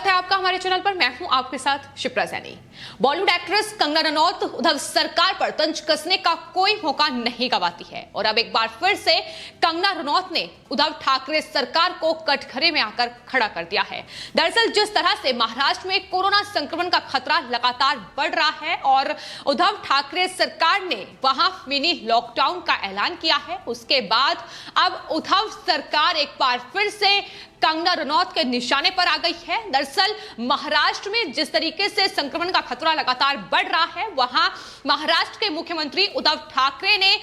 स्वागत है आपका हमारे चैनल पर। मैं हूं आपके साथ शिप्रा सैनी। बॉलीवुड एक्ट्रेस कंगना रनौत उद्धव सरकार पर तंज कसने का कोई मौका नहीं गंवाती है और अब एक बार फिर से कंगना रनौत ने उद्धव ठाकरे सरकार को कटघरे में आकर खड़ा कर दिया है। दरअसल जिस तरह से महाराष्ट्र में कोरोना संक्रमण का खतरा लगातार बढ़ रहा है और उद्धव ठाकरे सरकार ने वहां मिनी लॉकडाउन का ऐलान किया है, उसके बाद अब उद्धव सरकार एक बार फिर से कंगना रनौत के निशाने पर आ गई है। दरअसल महाराष्ट्र में जिस तरीके से संक्रमण का खतरा लगातार बढ़ रहा है, वहां महाराष्ट्र के मुख्यमंत्री उद्धव ठाकरे ने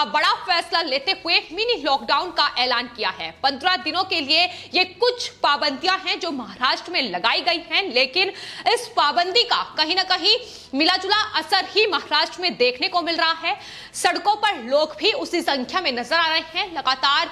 बड़ा फैसला लेते हुए मिनी लॉकडाउन का ऐलान किया है। 15 दिनों के लिए ये कुछ पाबंदियां हैं जो महाराष्ट्र में लगाई गई हैं, लेकिन इस पाबंदी का कहीं ना कहीं मिला जुला असर ही महाराष्ट्र में देखने को मिल रहा है। सड़कों पर लोग भी उसी संख्या में नजर आ रहे हैं। लगातार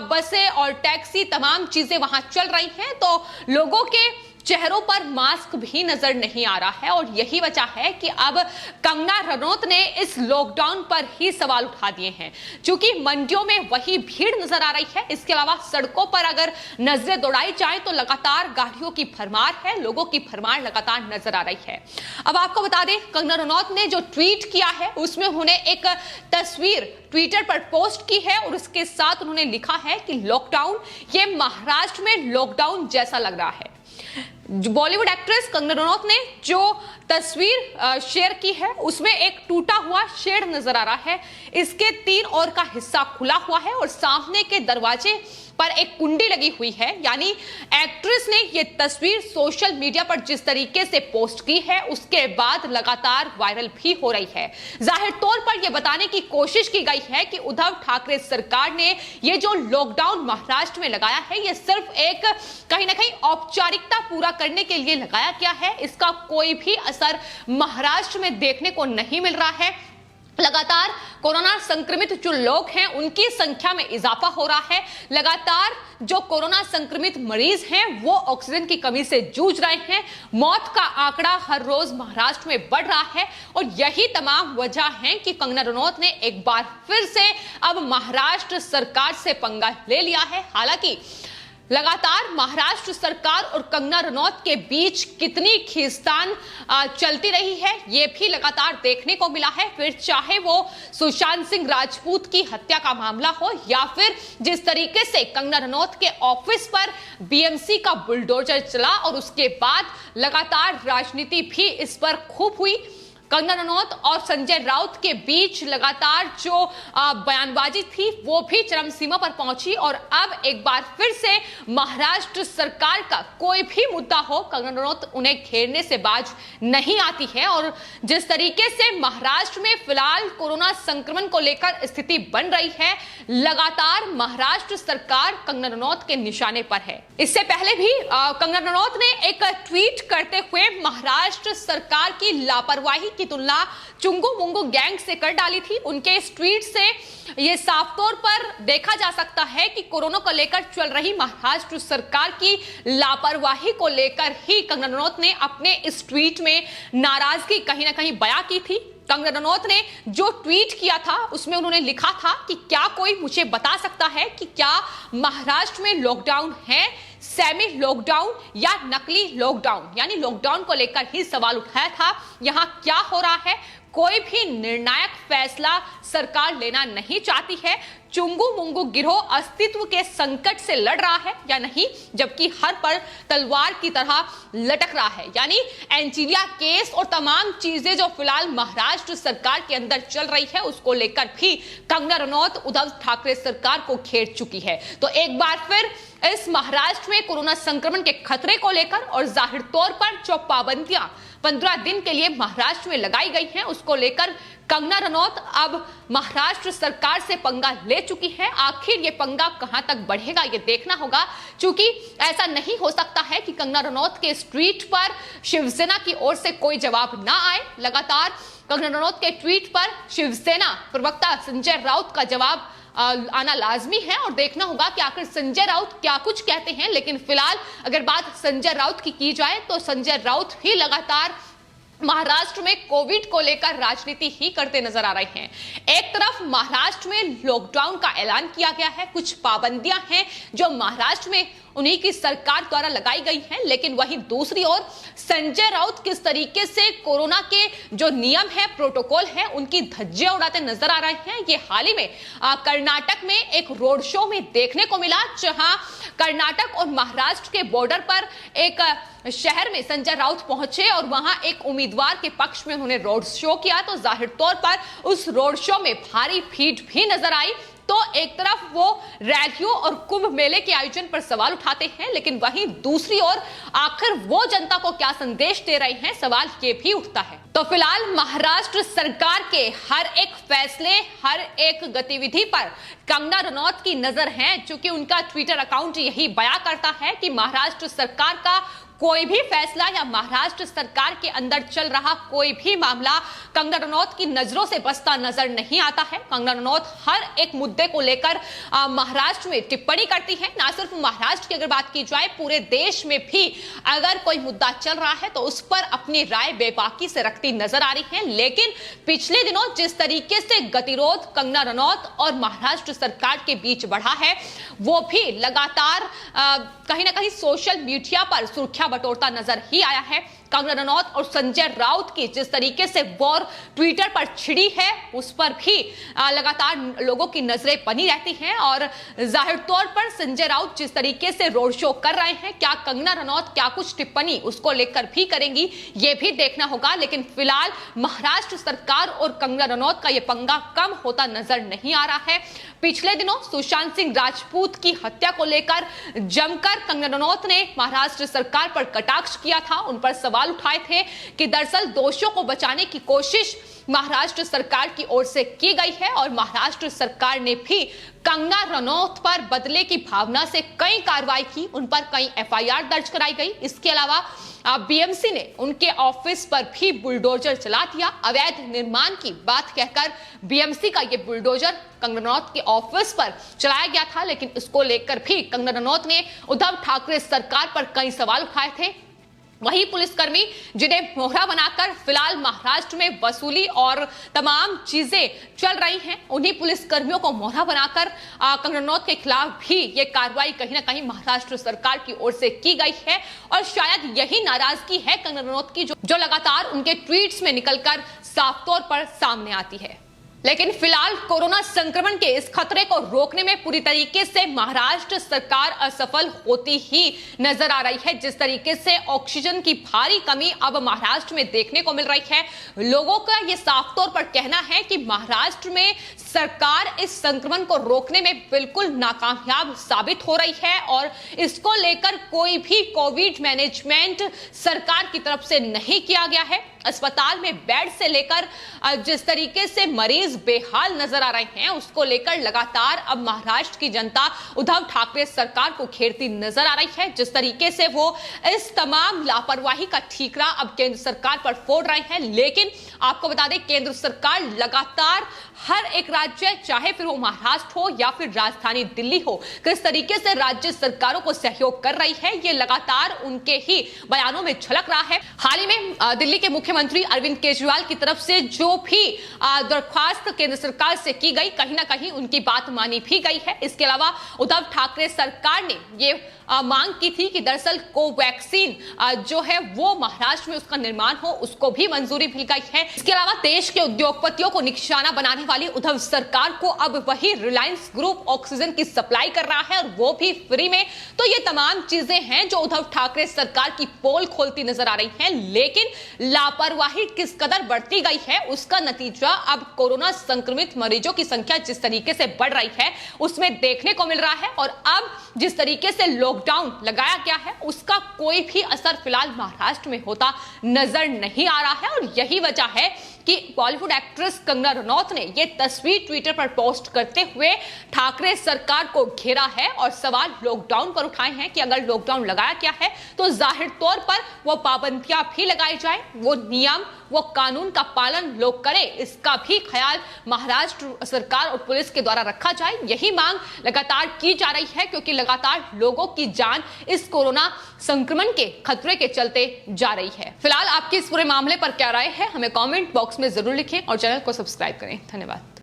बसें और टैक्सी तमाम चीजें वहां चल रही हैं, तो लोगों के चेहरों पर मास्क भी नजर नहीं आ रहा है और यही वजह है कि अब कंगना रनौत ने इस लॉकडाउन पर ही सवाल उठा दिए हैं। क्योंकि मंडियों में वही भीड़ नजर आ रही है, इसके अलावा सड़कों पर अगर नजरें दौड़ाई जाए तो लगातार गाड़ियों की भरमार है, लोगों की भरमार लगातार नजर आ रही है। अब आपको बता दें, कंगना रनौत ने जो ट्वीट किया है उसमें उन्होंने एक तस्वीर ट्विटर पर पोस्ट की है और उसके साथ उन्होंने लिखा है कि लॉकडाउन, ये महाराष्ट्र में लॉकडाउन जैसा लग रहा है। बॉलीवुड एक्ट्रेस कंगना रनौत ने जो तस्वीर शेयर की है उसमें एक टूटा हुआ शेड नजर आ रहा है। इसके 3 ओर का हिस्सा खुला हुआ है और सामने के दरवाजे पर एक कुंडी लगी हुई है। यानी एक्ट्रेस ने यह तस्वीर सोशल मीडिया पर जिस तरीके से पोस्ट की है उसके बाद लगातार वायरल भी हो रही है। जाहिर तौर पर यह बताने की कोशिश की गई है कि उद्धव ठाकरे सरकार ने यह जो लॉकडाउन महाराष्ट्र में लगाया है, यह सिर्फ एक कहीं ना कहीं औपचारिकता पूरा करने के लिए लगाया गया है। इसका कोई भी असर महाराष्ट्र में देखने को नहीं मिल रहा है। लगातार कोरोना संक्रमित जो लोग हैं उनकी संख्या में इजाफा हो रहा है। लगातार जो कोरोना संक्रमित मरीज हैं वो ऑक्सीजन की कमी से जूझ रहे हैं। मौत का आंकड़ा हर रोज महाराष्ट्र में बढ़ रहा है और यही तमाम वजह है कि कंगना रनौत ने एक बार फिर से अब महाराष्ट्र सरकार से पंगा ले लिया है। हालांकि लगातार महाराष्ट्र सरकार और कंगना रनौत के बीच कितनी खींचतान चलती रही है यह भी लगातार देखने को मिला है। फिर चाहे वो सुशांत सिंह राजपूत की हत्या का मामला हो या फिर जिस तरीके से कंगना रनौत के ऑफिस पर बीएमसी का बुलडोजर चला और उसके बाद लगातार राजनीति भी इस पर खूब हुई। कंगना रनौत और संजय राउत के बीच लगातार जो बयानबाजी थी वो भी चरम सीमा पर पहुंची और अब एक बार फिर से महाराष्ट्र सरकार का कोई भी मुद्दा हो, कंगना रनौत उन्हें घेरने से बाज नहीं आती है। और जिस तरीके से महाराष्ट्र में फिलहाल कोरोना संक्रमण को लेकर स्थिति बन रही है, लगातार महाराष्ट्र सरकार कंगना रनौत के निशाने पर है। इससे पहले भी कंगना रनौत ने एक ट्वीट करते हुए महाराष्ट्र सरकार की लापरवाही की तुलना चुंगू मुंगू गैंग से कर डाली थी। उनके इस ट्वीट से यह साफ तौर पर देखा जा सकता है कि कोरोना को लेकर चल रही महाराष्ट्र सरकार की लापरवाही को लेकर ही कंगना रनौत ने अपने इस ट्वीट में नाराजगी कहीं ना कहीं बयां की थी। कंगना रनौत ने जो ट्वीट किया था उसमें उन्होंने लिखा था कि क्या कोई मुझे बता सकता है कि क्या महाराष्ट्र में लॉकडाउन है, सेमी लॉकडाउन या नकली लॉकडाउन। यानी लॉकडाउन को लेकर ही सवाल उठाया था। यहां क्या हो रहा है, कोई भी निर्णायक फैसला सरकार लेना नहीं चाहती है। चुंगू मुंगू गिरोह अस्तित्व के संकट से लड़ रहा है या नहीं, जबकि हर पर तलवार की तरह लटक रहा है। यानी एंजीलिया केस और तमाम चीजें जो फिलहाल महाराष्ट्र सरकार के अंदर चल रही है उसको लेकर भी कंगना रनौत उद्धव ठाकरे सरकार को घेर चुकी है। तो एक बार फिर इस महाराष्ट्र में कोरोना संक्रमण के खतरे को लेकर और जाहिर तौर पर जो पाबंदियां 15 दिन के लिए महाराष्ट्र में लगाई गई हैं उसको लेकर कंगना रनौत अब महाराष्ट्र सरकार से पंगा ले चुकी है। आखिर ये पंगा कहां तक बढ़ेगा ये देखना होगा, क्योंकि ऐसा नहीं हो सकता है कि कंगना रनौत के इस ट्वीट पर शिवसेना की ओर से कोई जवाब ना आए। लगातार कंगना रनौत के ट्वीट पर शिवसेना प्रवक्ता संजय राउत का जवाब आना लाजमी है और देखना होगा कि आखिर संजय राउत क्या कुछ कहते हैं। लेकिन फिलहाल अगर बात संजय राउत की जाए तो संजय राउत ही लगातार महाराष्ट्र में कोविड को लेकर राजनीति ही करते नजर आ रहे हैं। एक तरफ महाराष्ट्र में लॉकडाउन का ऐलान किया गया है, कुछ पाबंदियां हैं जो महाराष्ट्र में उन्हीं की सरकार द्वारा लगाई गई हैं, लेकिन वहीं दूसरी ओर संजय राउत किस तरीके से कोरोना के जो नियम है, प्रोटोकॉल है, उनकी धज्जियां उड़ाते नजर आ रहे हैं। ये हाल ही में कर्नाटक में एक रोड शो में देखने को मिला, जहां कर्नाटक और महाराष्ट्र के बॉर्डर पर एक शहर में संजय राउत पहुंचे और वहां एक उम्मीदवार के पक्ष में उन्होंने रोड शो किया। तो जाहिर तौर पर उस रोड शो में भारी भीड़ भी नजर आई। तो एक तरफ वो रैलियों और कुंभ मेले के आयोजन पर सवाल उठाते हैं, लेकिन वहीं दूसरी ओर आखिर वो जनता को क्या संदेश दे रहे हैं, सवाल ये भी उठता है। तो फिलहाल महाराष्ट्र सरकार के हर एक फैसले, हर एक गतिविधि पर कंगना रनौत की नजर है, चूंकि उनका ट्विटर अकाउंट यही बयां करता है कि महाराष्ट्र सरकार का कोई भी फैसला या महाराष्ट्र सरकार के अंदर चल रहा कोई भी मामला कंगना रनौत की नजरों से बचता नजर नहीं आता है। कंगना रनौत हर एक मुद्दे को लेकर महाराष्ट्र में टिप्पणी करती है। ना सिर्फ महाराष्ट्र की अगर बात की जाए, पूरे देश में भी अगर कोई मुद्दा चल रहा है तो उस पर अपनी राय बेबाकी से रखती नजर आ रही है। लेकिन पिछले दिनों जिस तरीके से गतिरोध कंगना रनौत और महाराष्ट्र सरकार के बीच बढ़ा है, वो भी लगातार कहीं ना कहीं सोशल मीडिया पर सुर्खियां बटोरता नजर ही आया है। कंगना रनौत और संजय राउत की जिस तरीके से वॉर ट्विटर पर छिड़ी है, उस पर भी लगातार लोगों की नजरें बनी रहती हैं। और जाहिर तौर पर संजय राउत जिस तरीके से रोड शो कर रहे हैं, क्या कंगना रनौत क्या कुछ टिप्पणी उसको लेकर भी करेंगी, ये भी देखना होगा। लेकिन फिलहाल महाराष्ट्र सरकार और कंगना रनौत का यह पंगा कम होता नजर नहीं आ रहा है। पिछले दिनों सुशांत सिंह राजपूत की हत्या को लेकर जमकर कंगना रनौत ने महाराष्ट्र सरकार पर कटाक्ष किया था, उन पर सवाल उठाए थे कि दरअसल दोषियों को बचाने की कोशिश महाराष्ट्र सरकार की ओर से की गई है और महाराष्ट्र सरकार ने भी कंगना रनौत पर बदले की भावना से कई कार्रवाई की, उन पर कई एफआईआर दर्ज कराई गई। इसके अलावा बीएमसी ने उनके ऑफिस पर भी बुलडोजर चला दिया। अवैध निर्माण की बात कहकर बीएमसी का यह बुलडोजर कंगना रनौत के ऑफिस पर चलाया गया था, लेकिन इसको लेकर भी कंगना रनौत ने उद्धव ठाकरे सरकार पर कई सवाल उठाए थे। वही पुलिसकर्मी जिन्हें मोहरा बनाकर फिलहाल महाराष्ट्र में वसूली और तमाम चीजें चल रही हैं, उन्हीं पुलिसकर्मियों को मोहरा बनाकर कंगना रनौत के खिलाफ भी ये कार्रवाई कहीं ना कहीं महाराष्ट्र सरकार की ओर से की गई है। और शायद यही नाराजगी है कंगना रनौत की जो लगातार उनके ट्वीट्स में निकलकर साफ तौर पर सामने आती है। लेकिन फिलहाल कोरोना संक्रमण के इस खतरे को रोकने में पूरी तरीके से महाराष्ट्र सरकार असफल होती ही नजर आ रही है। जिस तरीके से ऑक्सीजन की भारी कमी अब महाराष्ट्र में देखने को मिल रही है, लोगों का यह साफ तौर पर कहना है कि महाराष्ट्र में सरकार इस संक्रमण को रोकने में बिल्कुल नाकामयाब साबित हो रही है और इसको लेकर कोई भी कोविड मैनेजमेंट सरकार की तरफ से नहीं किया गया है। अस्पताल में बेड से लेकर जिस तरीके से मरीज बेहाल नजर आ रहे हैं, उसको लेकर लगातार अब महाराष्ट्र की जनता उद्धव ठाकरे सरकार को घेरती नजर आ रही है। जिस तरीके से वो इस तमाम लापरवाही का ठीकरा अब केंद्र सरकार पर फोड़ रहे हैं। लेकिन आपको बता दें, केंद्र सरकार लगातार हर एक राज्य, चाहे फिर वो महाराष्ट्र हो या फिर राजधानी दिल्ली हो, किस तरीके से राज्य सरकारों को सहयोग कर रही है, ये लगातार उनके ही बयानों में झलक रहा है। हाल ही में दिल्ली के मुख्यमंत्री अरविंद केजरीवाल की तरफ से जो भी दरख्वास्त केंद्र सरकार से की गई, कहीं ना कहीं उनकी बात मानी भी गई है। इसके अलावा उद्धव ठाकरे सरकार ने ये मांग की थी कि दरअसल कोवैक्सीन जो है वो महाराष्ट्र में उसका निर्माण हो, उसको भी मंजूरी मिल गई है। इसके अलावा देश के उद्योगपतियों को निशाना बनाने वाली उद्धव सरकार को अब वही रिलायंस ग्रुप ऑक्सीजन की सप्लाई कर रहा है और वो भी फ्री में। तो ये तमाम चीजें हैं जो उद्धव ठाकरे सरकार की पोल खोलती नजर आ रही हैं। लेकिन लापरवाही किस कदर बढ़ती गई है, उसका नतीजा अब कोरोना संक्रमित मरीजों की संख्या जिस तरीके से बढ़ रही है उसमें देखने को मिल रहा है। और अब जिस तरीके से लॉकडाउन लगाया गया है, उसका कोई भी असर फिलहाल महाराष्ट्र में होता नजर नहीं आ रहा है। और यही वजह है कि बॉलीवुड एक्ट्रेस कंगना रनौत ने यह तस्वीर ट्विटर पर पोस्ट करते हुए ठाकरे सरकार को घेरा है और सवाल लॉकडाउन पर उठाए हैं कि अगर लॉकडाउन लगाया गया है तो जाहिर तौर पर वो पाबंदियां भी लगाई जाए, वो नियम वो कानून का पालन लोग करें, इसका भी ख्याल महाराष्ट्र सरकार और पुलिस के द्वारा रखा जाए। यही मांग लगातार की जा रही है, क्योंकि लगातार लोगों की जान इस कोरोना संक्रमण के खतरे के चलते जा रही है। फिलहाल आपकी इस पूरे मामले पर क्या राय है, हमें कमेंट बॉक्स में जरूर लिखें और चैनल को सब्सक्राइब करें। धन्यवाद।